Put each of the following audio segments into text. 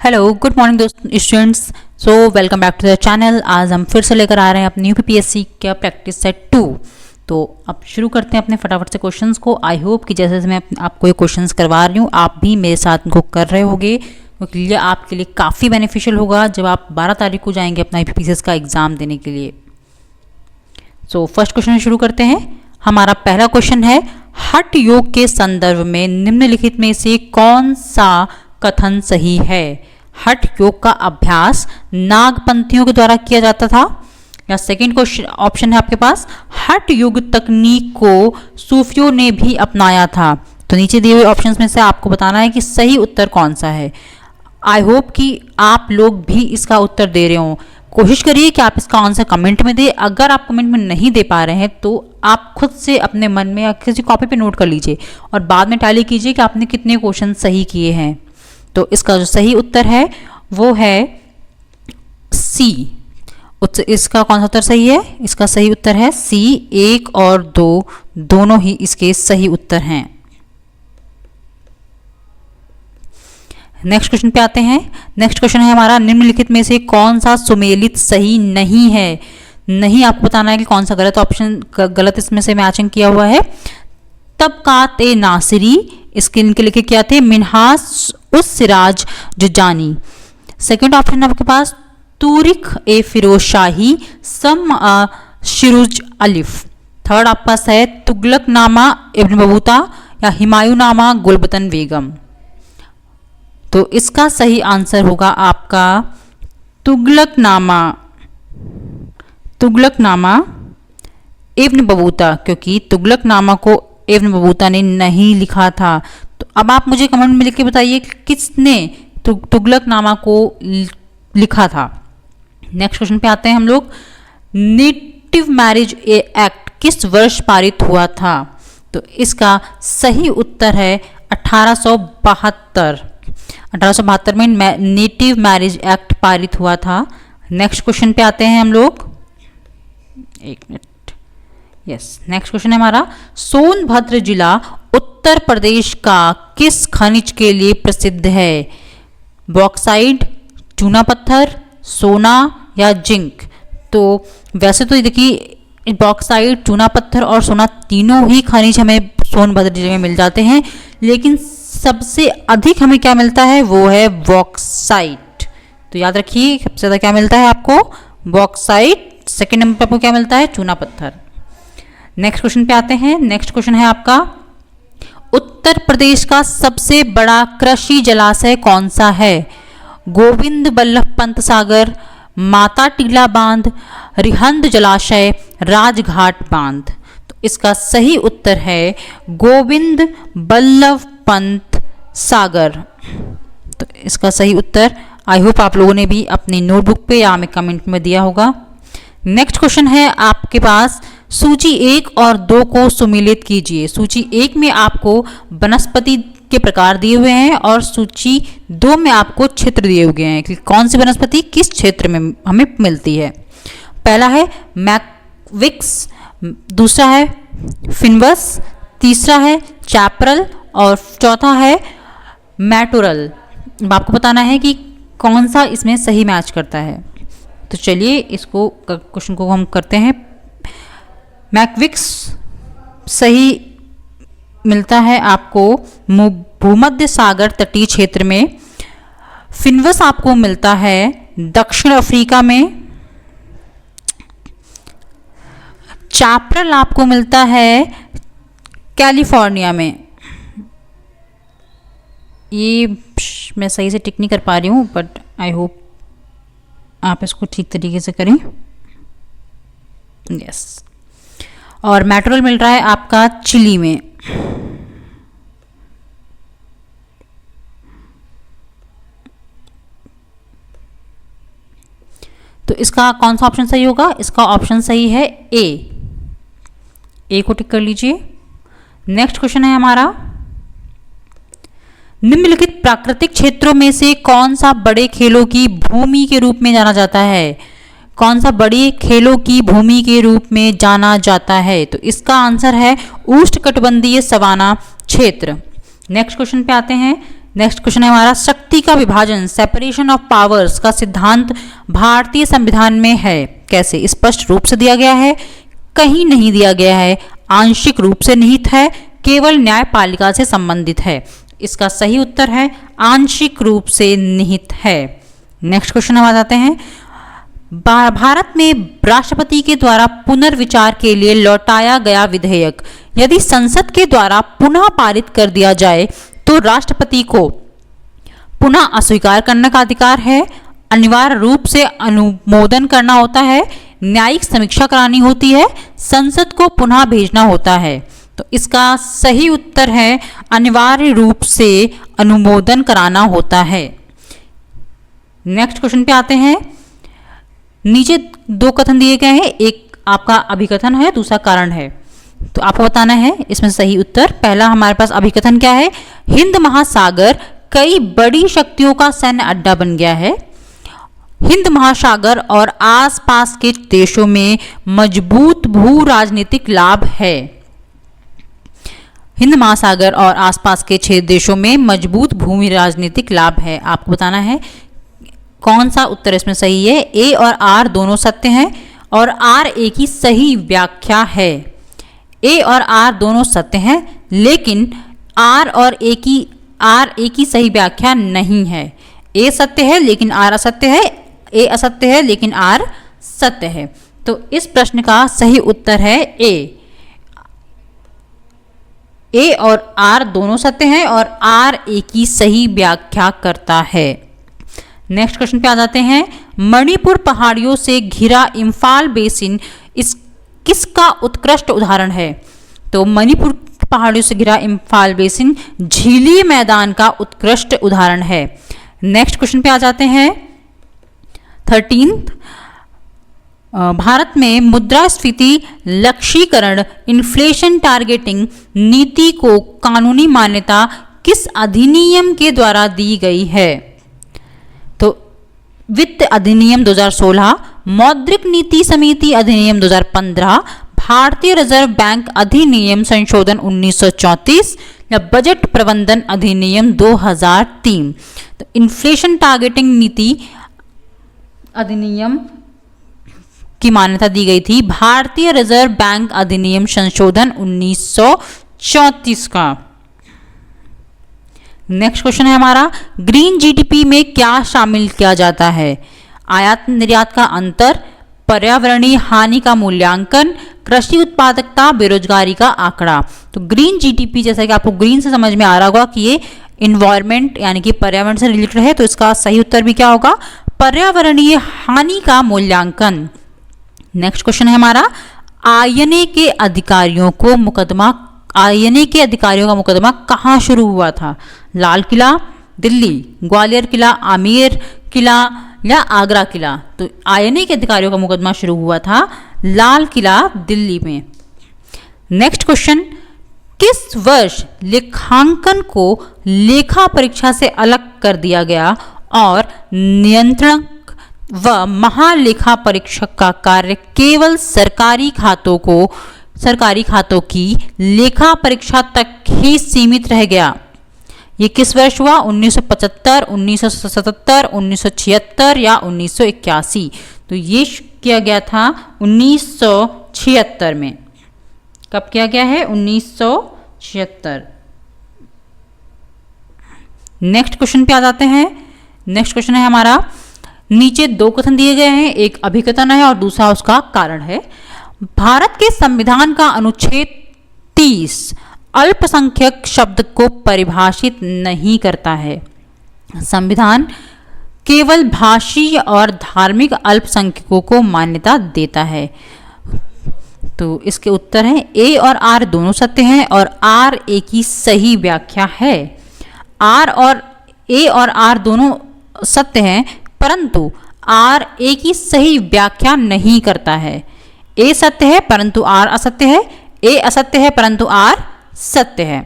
Hello good morning दोस्त students. So welcome back to the channel. आज हम फिर से लेकर आ रहे हैं अपनी यूपीपीएससी का प्रैक्टिस सेट 2। तो अब शुरू करते हैं अपने फटाफट से क्वेश्चंस को। आई होप कि जैसे मैं आपको ये क्वेश्चंस करवा रही हूँ आप भी मेरे साथ इनको कर रहे होगे, क्योंकि ये आपके लिए काफ़ी बेनिफिशियल होगा जब आप 12 तारीख को जाएंगे अपना यूपीपीएससी का एग्ज़ाम देने के लिए। सो फर्स्ट क्वेश्चन शुरू करते हैं। हमारा पहला क्वेश्चन है, हठ योग के संदर्भ में निम्नलिखित में से कौन सा कथन सही है? हठ योग का अभ्यास नागपंथियों के द्वारा किया जाता था। या सेकंड क्वेश्चन ऑप्शन है आपके पास, हठ योग तकनीक को सूफियों ने भी अपनाया था। तो नीचे दिए हुए ऑप्शंस में से आपको बताना है कि सही उत्तर कौन सा है। आई होप कि आप लोग भी इसका उत्तर दे रहे हो। कोशिश करिए कि आप इसका आंसर कमेंट में दें। अगर आप कमेंट में नहीं दे पा रहे हैं तो आप खुद से अपने मन में या किसी कॉपी पे नोट कर लीजिए और बाद में टैली कीजिए कि आपने कितने क्वेश्चन सही किए हैं। तो इसका जो सही उत्तर है वो है सी। इसका कौन सा उत्तर सही है? इसका सही उत्तर है सी। 1 और 2 दोनों ही इसके सही उत्तर हैं। नेक्स्ट क्वेश्चन पे आते हैं। नेक्स्ट क्वेश्चन है हमारा, निम्नलिखित में से कौन सा सुमेलित सही नहीं है? नहीं आपको बताना है कि कौन सा गलत ऑप्शन गलत इसमें से मैचिंग किया हुआ है। तबकात ए नासिरी, इसके इनके लिखे क्या थे? मिनहास उस सिराज जुजानी। सेकंड ऑप्शन है आपके पास, तूरिख ए फिरोज शाही सम शिरुज अलिफ। थर्ड आपके पास है तुगलक नामा इब्न बबूता या हिमायू नामा गुलबतन बेगम। तो इसका सही आंसर होगा आपका तुगलक नामा इब्न बबूता, क्योंकि तुगलक नामा को इब्न बबूता ने नहीं लिखा था। तो अब आप मुझे कमेंट में लिख के बताइए किसने तुगलक नामा को लिखा था। नेक्स्ट क्वेश्चन पे आते हैं हम लोग। नेटिव मैरिज एक्ट किस वर्ष पारित हुआ था? तो इसका सही उत्तर है 1872। 1872 में नेटिव मैरिज एक्ट पारित हुआ था। नेक्स्ट क्वेश्चन पे आते हैं हम लोग। एक मिनट। यस, नेक्स्ट क्वेश्चन है हमारा, सोनभद्र जिला उत्तर प्रदेश का किस खनिज के लिए प्रसिद्ध है? बॉक्साइट, चूना पत्थर, सोना या जिंक? तो वैसे तो देखिए बॉक्साइट, चूना पत्थर और सोना तीनों ही खनिज हमें सोनभद्र जिले में मिल जाते हैं, लेकिन सबसे अधिक हमें क्या मिलता है वो है बॉक्साइट। तो याद रखिए सबसे ज़्यादा क्या मिलता है आपको? बॉक्साइट। सेकेंड नंबर पर आपको क्या मिलता है? चूना पत्थर। नेक्स्ट क्वेश्चन पे आते हैं। नेक्स्ट क्वेश्चन है आपका, उत्तर प्रदेश का सबसे बड़ा कृषि जलाशय कौन सा है? गोविंद बल्लभ पंत सागर, माता टीला बांध, रिहंद जलाशय, राजघाट बांध? तो इसका सही उत्तर है गोविंद बल्लभ पंत सागर। तो इसका सही उत्तर आई होप आप लोगों ने भी अपनी नोटबुक पे या हमें कमेंट में दिया होगा। नेक्स्ट क्वेश्चन है आपके पास, सूची 1 और 2 को सुमेलित कीजिए। सूची 1 में आपको वनस्पति के प्रकार दिए हुए हैं और सूची 2 में आपको क्षेत्र दिए हुए हैं कि कौन सी वनस्पति किस क्षेत्र में हमें मिलती है। पहला है मैकविक्स, दूसरा है फिनबस, तीसरा है चैपरल और चौथा है मैटोरल। आपको बताना है कि कौन सा इसमें सही मैच करता है। तो चलिए इसको क्वेश्चन को हम करते हैं। मैकविक्स सही मिलता है आपको भूमध्य सागर तटीय क्षेत्र में। फिनवस आपको मिलता है दक्षिण अफ्रीका में। चैपरल आपको मिलता है कैलिफोर्निया में। ये मैं सही से टिक नहीं कर पा रही हूँ, बट आई होप आप इसको ठीक तरीके से करें। यस, और मैटोरल मिल रहा है आपका चिली में। तो इसका कौन सा ऑप्शन सही होगा? इसका ऑप्शन सही है ए को टिक कर लीजिए। नेक्स्ट क्वेश्चन है हमारा, निम्नलिखित प्राकृतिक क्षेत्रों में से कौन सा बड़े खेलों की भूमि के रूप में जाना जाता है? कौन सा बड़ी खेलों की भूमि के रूप में जाना जाता है? तो इसका आंसर है उष्णकटिबंधीय सवाना क्षेत्र। नेक्स्ट क्वेश्चन पे आते हैं। नेक्स्ट क्वेश्चन है हमारा, शक्ति का विभाजन सेपरेशन ऑफ पावर्स का सिद्धांत भारतीय संविधान में है कैसे? स्पष्ट रूप से दिया गया है, कहीं नहीं दिया गया है, आंशिक रूप से निहित है, केवल न्यायपालिका से संबंधित है। इसका सही उत्तर है आंशिक रूप से निहित है। नेक्स्ट क्वेश्चन हम आ जाते हैं, भारत में राष्ट्रपति के द्वारा पुनर्विचार के लिए लौटाया गया विधेयक यदि संसद के द्वारा पुनः पारित कर दिया जाए तो राष्ट्रपति को पुनः अस्वीकार करने का अधिकार है, अनिवार्य रूप से अनुमोदन करना होता है, न्यायिक समीक्षा करानी होती है, संसद को पुनः भेजना होता है। तो इसका सही उत्तर है अनिवार्य रूप से अनुमोदन कराना होता है। नेक्स्ट क्वेश्चन पे आते हैं, नीचे दो कथन दिए गए हैं, एक आपका अभिकथन है, दूसरा कारण है, तो आपको बताना है इसमें सही उत्तर। पहला हमारे पास अभिकथन क्या है, हिंद महासागर कई बड़ी शक्तियों का सैन्य अड्डा बन गया है, हिंद महासागर और आसपास के देशों में मजबूत भू राजनीतिक लाभ है। हिंद महासागर और आसपास के 6 देशों में मजबूत भूमि राजनीतिक लाभ है। आपको बताना है कौन सा उत्तर इसमें सही है। ए और आर दोनों सत्य हैं और आर ए की सही व्याख्या है। ए और आर दोनों सत्य हैं, लेकिन आर ए की सही व्याख्या नहीं है। ए सत्य है लेकिन आर असत्य है, ए असत्य है लेकिन आर सत्य है। तो इस प्रश्न का सही उत्तर है ए। ए और आर दोनों सत्य हैं और आर ए की सही व्याख्या करता है। नेक्स्ट क्वेश्चन पे आ जाते हैं, मणिपुर पहाड़ियों से घिरा इम्फाल बेसिन किसका उत्कृष्ट उदाहरण है? तो मणिपुर पहाड़ियों से घिरा इम्फाल बेसिन झीली मैदान का उत्कृष्ट उदाहरण है। नेक्स्ट क्वेश्चन पे आ जाते हैं 13th, भारत में मुद्रास्फीति लक्ष्यीकरण इन्फ्लेशन टारगेटिंग नीति को कानूनी मान्यता किस अधिनियम के द्वारा दी गई है? तो वित्त अधिनियम 2016, मौद्रिक नीति समिति अधिनियम 2015, भारतीय रिजर्व बैंक अधिनियम संशोधन 1934 या बजट प्रबंधन अधिनियम 2003। तो इन्फ्लेशन टारगेटिंग नीति अधिनियम की मान्यता दी गई थी भारतीय रिजर्व बैंक अधिनियम संशोधन 1934 का। नेक्स्ट क्वेश्चन है हमारा, ग्रीन जीडीपी में क्या शामिल किया जाता है? आयात निर्यात का अंतर, पर्यावरणीय हानि का मूल्यांकन, कृषि उत्पादकता, बेरोजगारी का आंकड़ा। तो ग्रीन जीडीपी, जैसा कि आपको ग्रीन से समझ में आ रहा होगा कि ये इन्वायरमेंट यानी कि पर्यावरण से रिलेटेड है, तो इसका सही उत्तर भी क्या होगा? पर्यावरणीय हानि का मूल्यांकन। नेक्स्ट क्वेश्चन है हमारा, आईएनए के अधिकारियों का मुकदमा कहाँ शुरू हुआ था? लाल किला, दिल्ली, ग्वालियर किला, आमेर किला या आगरा किला? तो आईएनए के अधिकारियों का मुकदमा शुरू हुआ था लाल किला, दिल्ली में। नेक्स्ट क्वेश्चन, किस वर्ष लेखांकन को लेखा परीक्षा से अलग कर दिया गया और नियंत्रण व महालेखा परीक्षक का कार्य केवल सरकारी खातों की लेखा परीक्षा तक ही सीमित रह गया? ये किस वर्ष हुआ? 1975, 1977, 1976 या 1981? तो ये किया गया था 1976 में। कब किया गया है? 1976। नेक्स्ट क्वेश्चन पे आ जाते हैं। नेक्स्ट क्वेश्चन है हमारा, नीचे दो कथन दिए गए हैं, एक अभिकथन है और दूसरा उसका कारण है। भारत के संविधान का अनुच्छेद 30 अल्पसंख्यक शब्द को परिभाषित नहीं करता है। संविधान केवल भाषीय और धार्मिक अल्पसंख्यकों को मान्यता देता है। तो इसके उत्तर हैं ए और आर दोनों सत्य हैं और आर ए की सही व्याख्या है। ए और आर दोनों सत्य हैं, परंतु आर ए की सही व्याख्या नहीं करता है। ए सत्य है परंतु आर असत्य है, ए असत्य है परंतु आर सत्य है।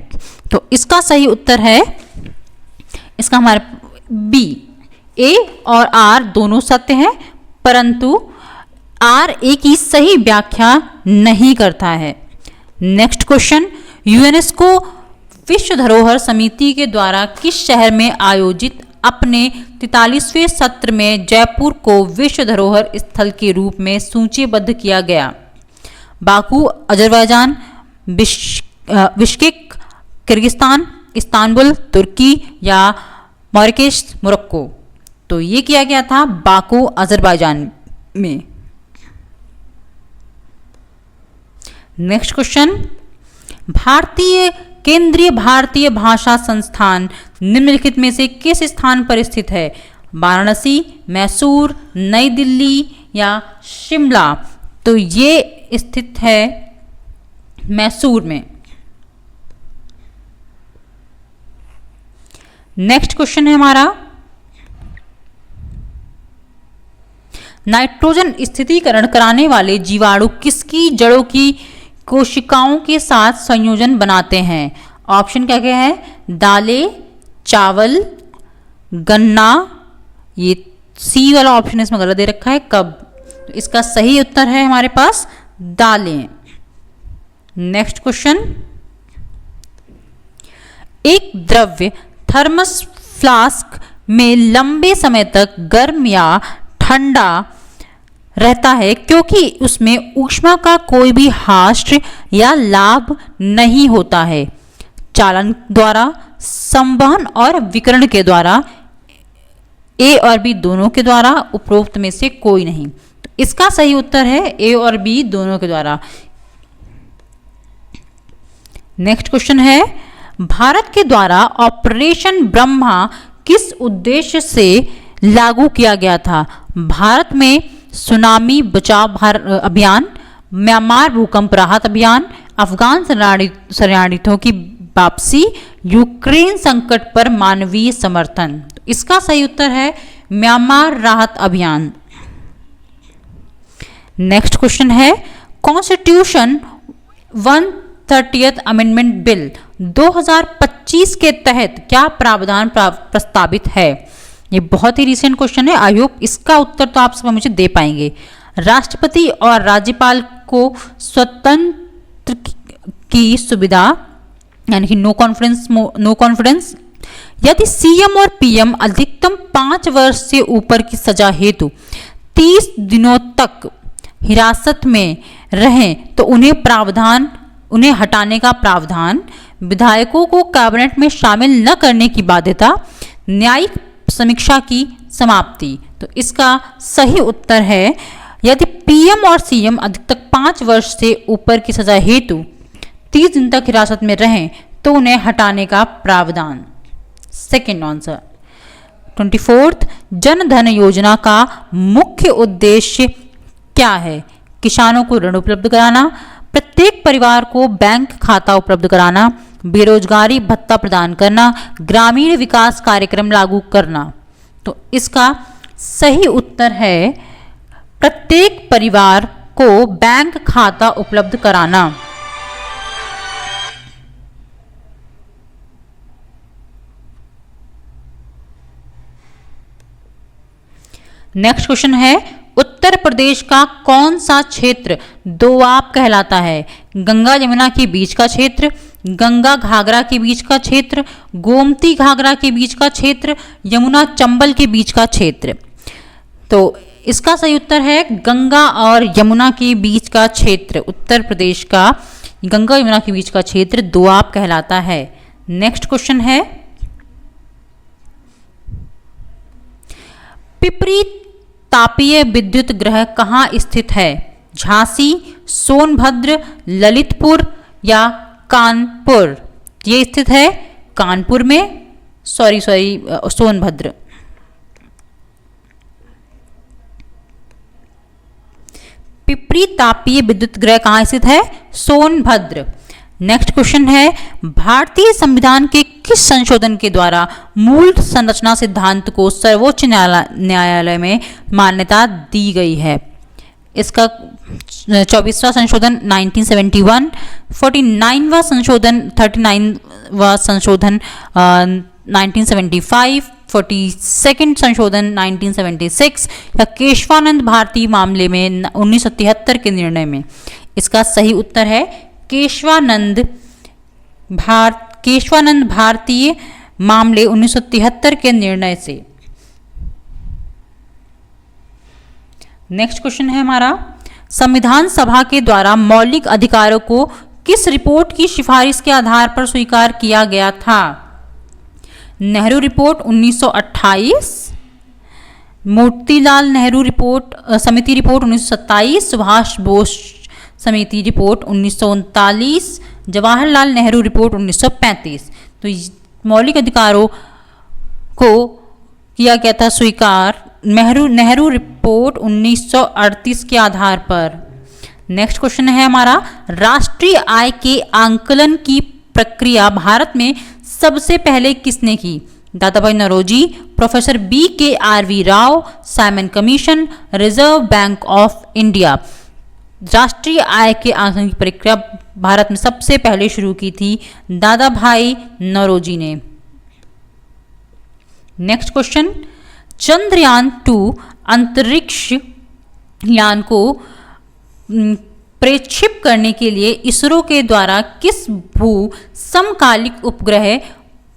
तो इसका सही उत्तर है, इसका हमारे बी, ए और आर दोनों सत्य हैं परंतु आर ए की सही व्याख्या नहीं करता है। नेक्स्ट क्वेश्चन, यूनेस्को विश्व धरोहर समिति के द्वारा किस शहर में आयोजित अपने 43वें सत्र में जयपुर को विश्व धरोहर स्थल के रूप में सूचीबद्ध किया गया? Baku Azerbaijan, Bishkek Kyrgyzstan, Istanbul तुर्की या मॉरिशस मोरक्को? तो ये किया गया था बाकू अजरबैजान में। नेक्स्ट क्वेश्चन, केंद्रीय भारतीय भाषा संस्थान निम्नलिखित में से किस स्थान पर स्थित है? वाराणसी, मैसूर, नई दिल्ली या शिमला? तो ये स्थित है मैसूर में। नेक्स्ट क्वेश्चन है हमारा, नाइट्रोजन स्थिरीकरण कराने वाले जीवाणु किसकी जड़ों की कोशिकाओं के साथ संयोजन बनाते हैं? ऑप्शन क्या क्या है? दालें, चावल, गन्ना, ये सी वाला ऑप्शन इसमें गलत दे रखा है, कब? तो इसका सही उत्तर है हमारे पास दालें। नेक्स्ट क्वेश्चन, एक द्रव्य थर्मस फ्लास्क में लंबे समय तक गर्म या ठंडा रहता है क्योंकि उसमें ऊष्मा का कोई भी हाश्र या लाभ नहीं होता है। चालन द्वारा, संवहन और विकिरण के द्वारा, ए और बी दोनों के द्वारा, उपरोक्त में से कोई नहीं। तो इसका सही उत्तर है ए और बी दोनों के द्वारा। नेक्स्ट क्वेश्चन है, भारत के द्वारा ऑपरेशन ब्रह्मा किस उद्देश्य से लागू किया गया था? भारत में सुनामी बचाव अभियान, म्यांमार भूकंप राहत अभियान, अफगान शरणार्थियों की वापसी, यूक्रेन संकट पर मानवीय समर्थन? तो इसका सही उत्तर है म्यांमार राहत अभियान। नेक्स्ट क्वेश्चन है, कॉन्स्टिट्यूशन 130th अमेंडमेंट बिल 2025 के तहत क्या प्रावधान प्रस्तावित है? ये बहुत ही रिसेंट क्वेश्चन है। आई होप इसका उत्तर तो आप सब मुझे दे पाएंगे। राष्ट्रपति और राज्यपाल को स्वतंत्र की सुविधा, यानी कि नो कॉन्फिडेंस, यदि सीएम और पीएम अधिकतम 5 वर्ष से ऊपर की सजा हेतु 30 दिनों तक हिरासत में रहें तो उन्हें हटाने का प्रावधान, विधायकों को कैबिनेट में शामिल न करने की बाध्यता, न्यायिक समीक्षा की समाप्ति। तो इसका सही उत्तर है, यदि पीएम और सीएम अधिकतम 5 वर्ष से ऊपर की सजा हेतु 30 दिन तक हिरासत में रहें तो उन्हें हटाने का प्रावधान। Second answer. 24th, Jan Dhan योजना का मुख्य उद्देश्य क्या है? किसानों को ऋण उपलब्ध कराना, प्रत्येक परिवार को बैंक खाता उपलब्ध कराना, बेरोजगारी भत्ता प्रदान करना, ग्रामीण विकास कार्यक्रम लागू करना। तो इसका सही उत्तर है प्रत्येक परिवार को बैंक खाता उपलब्ध कराना। नेक्स्ट क्वेश्चन है, उत्तर प्रदेश का कौन सा क्षेत्र दोआब कहलाता है? गंगा यमुना के बीच का क्षेत्र, गंगा घाघरा के बीच का क्षेत्र, गोमती घाघरा के बीच का क्षेत्र, यमुना चंबल के बीच का क्षेत्र? तो इसका सही उत्तर है गंगा और यमुना के बीच का क्षेत्र। उत्तर प्रदेश का गंगा यमुना के बीच का क्षेत्र दोआब कहलाता है। नेक्स्ट क्वेश्चन है, पिपरी तापीय विद्युत ग्रह कहाँ स्थित है? झांसी, सोनभद्र, ललितपुर या कानपुर? ये स्थित है कानपुर में, सोनभद्र। पिपरी तापीय विद्युत ग्रह कहाँ स्थित है? सोनभद्र। नेक्स्ट क्वेश्चन है, भारतीय संविधान के किस संशोधन के द्वारा मूल संरचना सिद्धांत को सर्वोच्च न्यायालय में मान्यता दी गई है? इसका 24वां संशोधन 1971, 49वां संशोधन 39वां संशोधन 1975, 42nd संशोधन 1976 या केशवानंद भारती मामले में 1973 के निर्णय में? इसका सही उत्तर है केशवानंद केशवानंद भारतीय मामले 1973 के निर्णय से। नेक्स्ट क्वेश्चन है हमारा, संविधान सभा के द्वारा मौलिक अधिकारों को किस रिपोर्ट की सिफारिश के आधार पर स्वीकार किया गया था? नेहरू रिपोर्ट 1928, मोतीलाल नेहरू रिपोर्ट समिति रिपोर्ट 1927, सुभाष बोस समिति रिपोर्ट 1939, जवाहरलाल नेहरू रिपोर्ट 1935। तो मौलिक अधिकारों को किया गया था स्वीकार नेहरू रिपोर्ट 1938 के आधार पर। नेक्स्ट क्वेश्चन है हमारा, राष्ट्रीय आय के आंकलन की प्रक्रिया भारत में सबसे पहले किसने की? Dadabhai Naoroji, professor BKRV Rao, Simon commission, reserve bank of India. राष्ट्रीय आय के आंकलन की प्रक्रिया भारत में सबसे पहले शुरू की थी दादा भाई नौरोजी ने। नेक्स्ट क्वेश्चन, चंद्रयान-2 अंतरिक्ष यान को प्रक्षेप करने के लिए इसरो के द्वारा किस भू समकालिक उपग्रह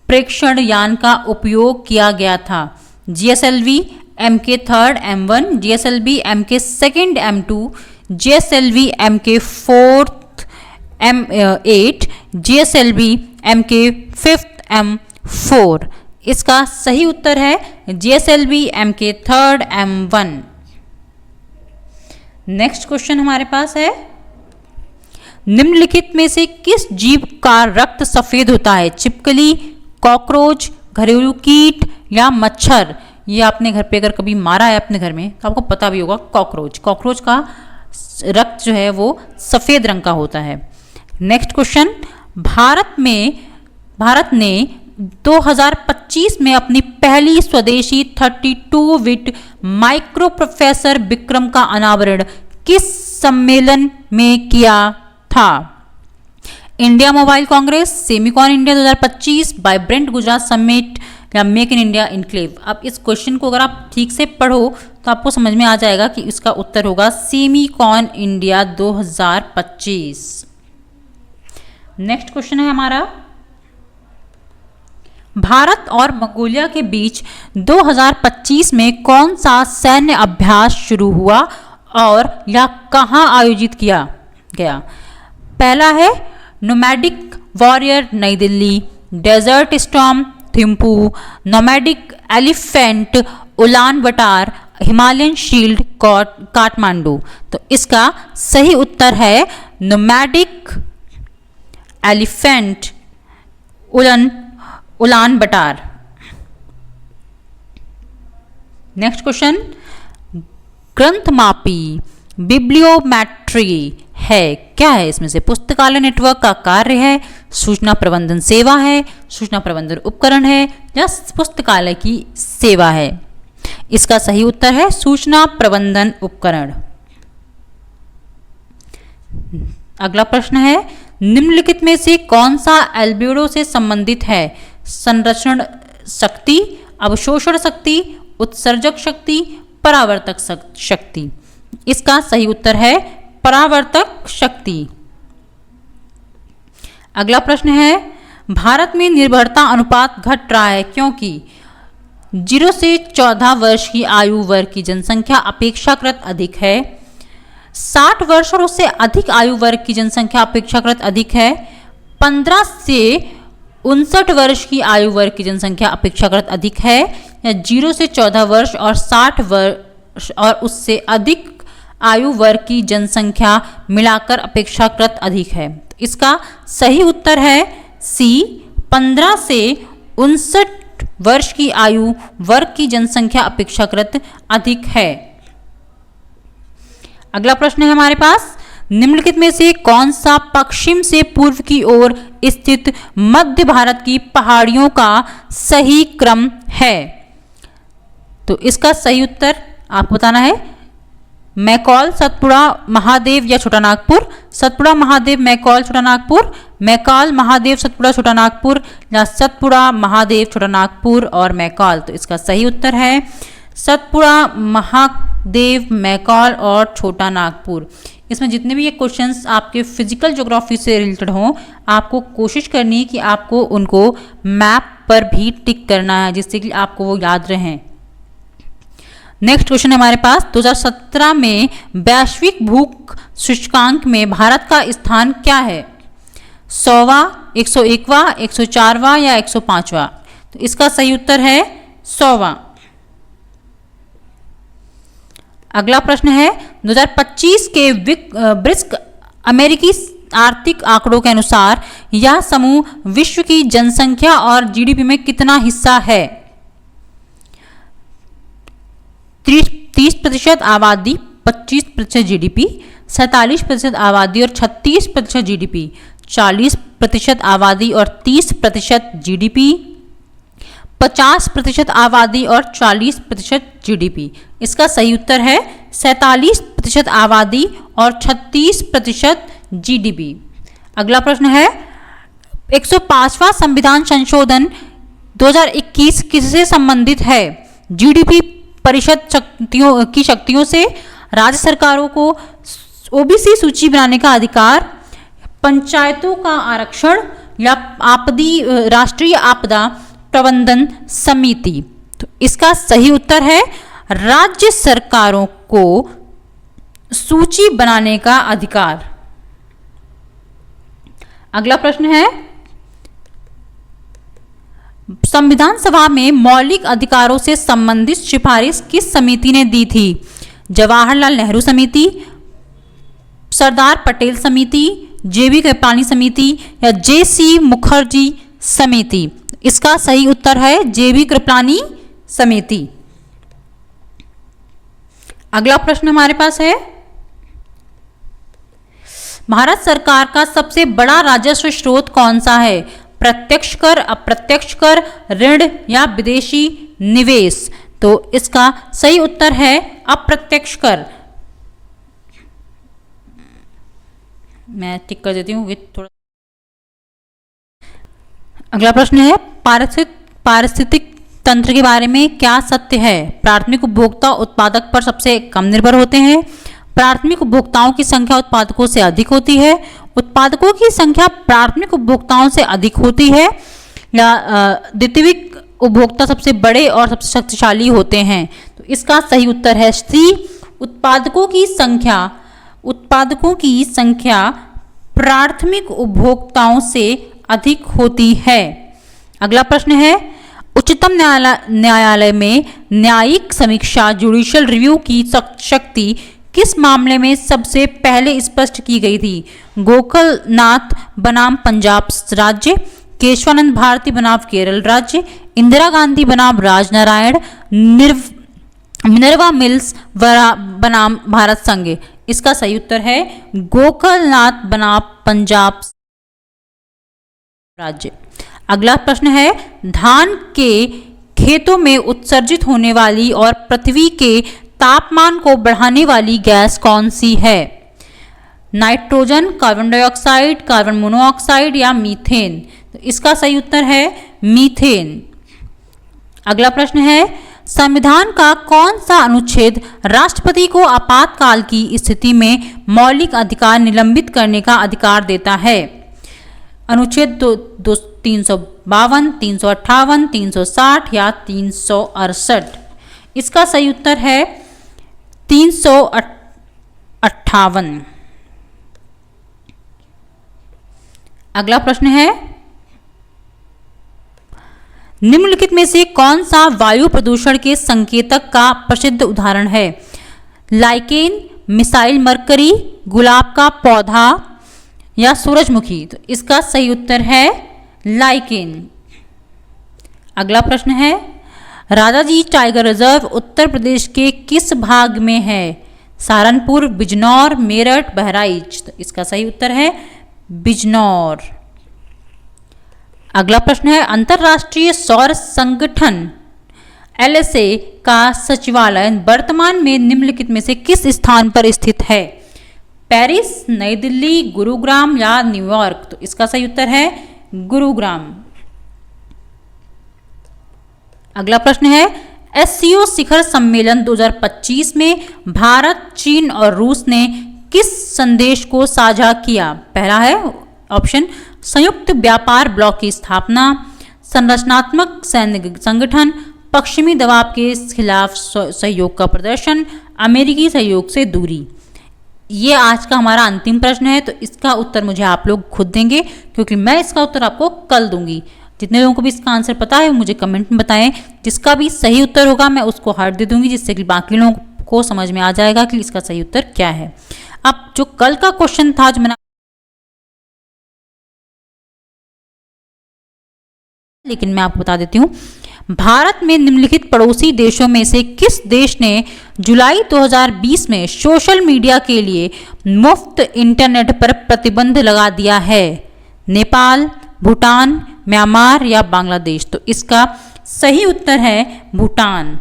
प्रेक्षण यान का उपयोग किया गया था? GSLV MK3 M1, GSLV MK2 M2, GSLV MK4 M8, GSLV MK5 M4। इसका सही उत्तर है GSLV MK3 M1। Next question हमारे पास है, निम्नलिखित में से किस जीव का रक्त सफेद होता है? छिपकली, कॉकरोच, घरेलू कीट या मच्छर? ये आपने घर पे अगर कभी मारा है अपने घर में तो आपको पता भी होगा, कॉकरोच। कॉकरोच का रक्त जो है वो सफेद रंग का होता है। नेक्स्ट क्वेश्चन, भारत ने 2025 में अपनी पहली स्वदेशी 32 बिट माइक्रो प्रोसेसर विक्रम का अनावरण किस सम्मेलन में किया था? India mobile Congress, Semicon India 2025, vibrant Gujarat summit या मेक इन इंडिया इनक्लेव। अब इस क्वेश्चन को अगर आप ठीक से पढ़ो तो आपको समझ में आ जाएगा कि इसका उत्तर होगा सेमिकॉन इंडिया 2025। नेक्स्ट क्वेश्चन है हमारा, भारत और मंगोलिया के बीच 2025 में कौन सा सैन्य अभ्यास शुरू हुआ और या कहां आयोजित किया गया? पहला है nomadic warrior Nai Delhi, desert storm Thimphu, nomadic elephant Ulaanbaatar, Himalayan shield Kathmandu. तो इसका सही उत्तर है nomadic elephant Ulaanbaatar. Next question, ग्रंथमापी बिब्लियोमेट्री है, क्या है इसमें से? पुस्तकालय नेटवर्क का कार्य है, सूचना प्रबंधन सेवा है, सूचना प्रबंधन उपकरण है या पुस्तकालय की सेवा है? इसका सही उत्तर है सूचना प्रबंधन उपकरण। अगला प्रश्न है, निम्नलिखित में से कौन सा एल्बिडो से संबंधित है? संरक्षण शक्ति, अवशोषण शक्ति, उत्सर्जक शक्ति, परावर्तक शक्ति। इसका सही उत्तर है परावर्तक शक्ति। अगला प्रश्न है, भारत में निर्भरता अनुपात घट रहा है क्योंकि 0 से 14 वर्ष की आयु वर्ग की जनसंख्या अपेक्षाकृत अधिक है, 60 वर्ष और उससे अधिक आयु वर्ग की जनसंख्या अपेक्षाकृत अधिक है, 15 से 59 वर्ष की आयु वर्ग की जनसंख्या अपेक्षाकृत अधिक है, या 0 से 14 वर्ष और 60 वर्ष और उससे अधिक आयु वर्ग की जनसंख्या मिलाकर अपेक्षाकृत अधिक है। इसका सही उत्तर है सी, 15 से 59 वर्ष की आयु वर्ग की जनसंख्या अपेक्षाकृत अधिक है। अगला प्रश्न है हमारे पास, निम्नलिखित में से कौन सा पश्चिम से पूर्व की ओर स्थित मध्य भारत की पहाड़ियों का सही क्रम है? तो इसका सही उत्तर आपको बताना है मैकॉल, सतपुड़ा, महादेव या छोटा नागपुर। सतपुड़ा, महादेव, मैकॉल, छोटा नागपुर, मैकॉल, महादेव, सतपुड़ा, छोटा नागपुर या सतपुड़ा, महादेव, छोटा नागपुर और मैकॉल। तो इसका सही उत्तर है सतपुड़ा, महादेव, मैकॉल और छोटा नागपुर। इसमें जितने भी ये क्वेश्चंस आपके फिजिकल ज्योग्राफी से रिलेटेड हों, आपको कोशिश करनी है कि आपको उनको मैप पर भी टिक करना है, जिससे कि आपको वो याद रहें। नेक्स्ट क्वेश्चन है हमारे पास, 2017 में वैश्विक भूख सूचकांक में भारत का स्थान क्या है? 100वां, 101वां, 104वां या 105वां? तो इसका सही उत्तर है 100वां। अगला प्रश्न है, 2025 के ब्रिक्स अमेरिकी आर्थिक आंकड़ों के अनुसार यह समूह विश्व की जनसंख्या और जीडीपी में कितना हिस्सा है? 30% आबादी, 25% जीडीपी, 47% आबादी और 36% जीडीपी, 40% आबादी और 30% जीडीपी, 50% आबादी और 40% जीडीपी। इसका सही उत्तर है 47% आबादी और 36% जीडीपी। अगला प्रश्न है, 105वां संविधान संशोधन 2021 किससे संबंधित है? जीडीपी परिषद शक्तियों से, राज्य सरकारों को ओबीसी सूची बनाने का अधिकार, पंचायतों का आरक्षण या राष्ट्रीय आपदा प्रबंधन समिति। तो इसका सही उत्तर है राज्य सरकारों को सूची बनाने का अधिकार। अगला प्रश्न है, संविधान सभा में मौलिक अधिकारों से संबंधित सिफारिश किस समिति ने दी थी? जवाहरलाल नेहरू समिति, सरदार पटेल समिति, जेबी कृपलानी समिति या जेसी मुखर्जी समिति? इसका सही उत्तर है जेबी कृपलानी समिति। अगला प्रश्न हमारे पास है, भारत सरकार का सबसे बड़ा राजस्व स्रोत कौन सा है? प्रत्यक्ष कर, अप्रत्यक्ष कर, ऋण या विदेशी निवेश? तो इसका सही उत्तर है अप्रत्यक्ष कर। मैं टिक कर देती हूँ विथ थोड़ा। अगला प्रश्न है, पारिस्थितिक तंत्र के बारे में क्या सत्य है? प्राथमिक उपभोक्ता उत्पादक पर सबसे कम निर्भर होते हैं, प्राथमिक उपभोक्ताओं की संख्या उत्पादकों से अधिक होती है, उत्पादकों की संख्या प्राथमिक उपभोक्ताओं से अधिक होती है, या द्वितीयक उपभोक्ता सबसे बड़े और सबसे शक्तिशाली होते हैं? तो इसका सही उत्तर है सी, उत्पादकों की संख्या प्राथमिक उपभोक्ताओं से अधिक होती है। अगला प्रश्न है, उच्चतम न्यायालय में न्यायिक समीक्षा जुडिशियल रिव्यू की शक्ति किस मामले में सबसे पहले स्पष्ट की गई थी? गोकुलनाथ बनाम पंजाब राज्य, केशवानंद भारती बनाम केरल राज्य, इंदिरा गांधी बनाम राजनारायण, मिनर्वा मिल्स बनाम भारत संघ? इसका सही उत्तर है गोकुलनाथ बनाम पंजाब राज्य। अगला प्रश्न है, धान के खेतों में उत्सर्जित होने वाली और पृथ्वी के तापमान को बढ़ाने वाली गैस कौन सी है? Nitrogen, carbon dioxide, carbon monoxide या मीथेन? तो इसका सही उत्तर है मीथेन। अगला प्रश्न है, संविधान का कौन सा अनुच्छेद राष्ट्रपति को आपातकाल की स्थिति में मौलिक अधिकार निलंबित करने का अधिकार देता है? अनुच्छेद 352, 358, 360 या 368? इसका सही उत्तर है 358। अगला प्रश्न है, निम्नलिखित में से कौन सा वायु प्रदूषण के संकेतक का प्रसिद्ध उदाहरण है? लाइकेन, मिसाइल मरकरी, गुलाब का पौधा या सूरजमुखी? तो इसका सही उत्तर है लाइकेन। अगला प्रश्न है, राजाजी टाइगर रिजर्व उत्तर प्रदेश के किस भाग में है? सहारनपुर, बिजनौर, मेरठ, बहराइच? तो इसका सही उत्तर है बिजनौर। अगला प्रश्न है, अंतर्राष्ट्रीय सौर संगठन LSA का सचिवालय वर्तमान में निम्नलिखित में से किस स्थान पर स्थित है? पेरिस, नई दिल्ली, गुरुग्राम या न्यूयॉर्क? तो इसका सही उत्तर है गुरुग्राम। अगला प्रश्न है, SCO शिखर सम्मेलन 2025 में भारत, चीन और रूस ने किस संदेश को साझा किया? पहला है ऑप्शन संयुक्त व्यापार ब्लॉक की स्थापना, संरचनात्मक सैन्य संगठन, पश्चिमी दबाव के खिलाफ सहयोग का प्रदर्शन, अमेरिकी सहयोग से दूरी। ये आज का हमारा अंतिम प्रश्न है, तो इसका उत्तर मुझे आप लोग खुद देंगे, क्योंकि मैं इसका उत्तर आपको कल दूंगी। जितने लोगों को भी इसका आंसर पता है मुझे कमेंट में बताएं। जिसका भी सही उत्तर होगा मैं उसको हार्ट दे दूंगी, जिससे कि बाकी लोगों को समझ में आ जाएगा कि इसका सही उत्तर क्या है। अब जो कल का क्वेश्चन था, जो मैंने, लेकिन मैं आपको बता देती हूँ, भारत में निम्नलिखित पड़ोसी देशों में से किस देश ने जुलाई 2020 में सोशल मीडिया के लिए मुफ्त इंटरनेट पर प्रतिबंध लगा दिया है? नेपाल, भूटान, म्यांमार या बांग्लादेश? तो इसका सही उत्तर है भूटान।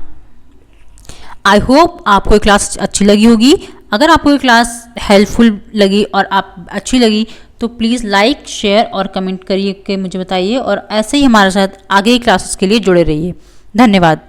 आई होप आपको ये क्लास अच्छी लगी होगी। अगर आपको ये क्लास हेल्पफुल लगी और आप अच्छी लगी तो प्लीज़ लाइक, शेयर और कमेंट करिए के मुझे बताइए, और ऐसे ही हमारे साथ आगे की क्लासेस के लिए जुड़े रहिए। धन्यवाद।